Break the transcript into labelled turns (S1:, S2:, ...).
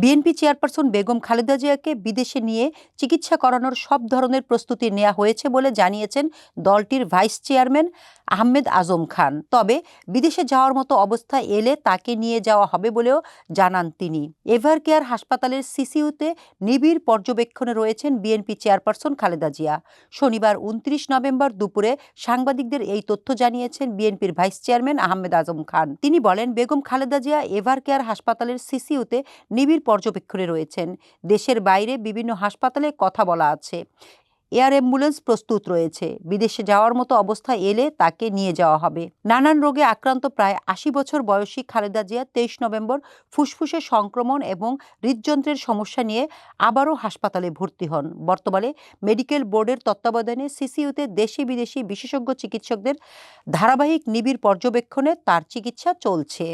S1: BNP chairperson Begum Khaleda জিয়াকে বিদেশে নিয়ে চিকিৎসা করানোর সব ধরনের প্রস্তুতি নেওয়া হয়েছে বলে জানিয়েছেন দলটির ভাইস চেয়ারম্যান আহমেদ আজম খান। তবে বিদেশে যাওয়ার মতো অবস্থা এলে তাকে নিয়ে যাওয়া হবে বলেও জানান তিনি। এভারকেয়ার হাসপাতালের সিসিইউতে নিবিড় পর্যবেক্ষণে রয়েছেন বিএনপি চেয়ারপারসন খালেদা জিয়া। শনিবার ২৯ নভেম্বর দুপুরে সাংবাদিকদের এই তথ্য জানিয়েছেন বিএনপির ভাইস চেয়ারম্যান আহমেদ আজম খান। তিনি বলেন, বেগম খালেদা জিয়া এভারকেয়ার হাসপাতালের সিসিইউতে নিবিড় পর্যবেক্ষণে রয়েছেন। দেশের বাইরে বিভিন্ন হাসপাতালে কথা বলা আছে। এয়ার অ্যাম্বুলেন্স প্রস্তুত রয়েছে। বিদেশে যাওয়ার মতো অবস্থা এলে তাকে নিয়ে যাওয়া হবে। নানান রোগে আক্রান্ত প্রায় ৮০ বছর বয়সী খালেদা জিয়া ২৩ নভেম্বর ফুসফুসে সংক্রমণ এবং হৃদযন্ত্রের সমস্যা নিয়ে আবারও হাসপাতালে ভর্তি হন। বর্তমানে মেডিকেল বোর্ডের তত্ত্বাবধানে সিসিইউতে দেশি বিদেশি বিশেষজ্ঞ চিকিৎসকদের ধারাবাহিক নিবিড় পর্যবেক্ষণে তার চিকিৎসা চলছে।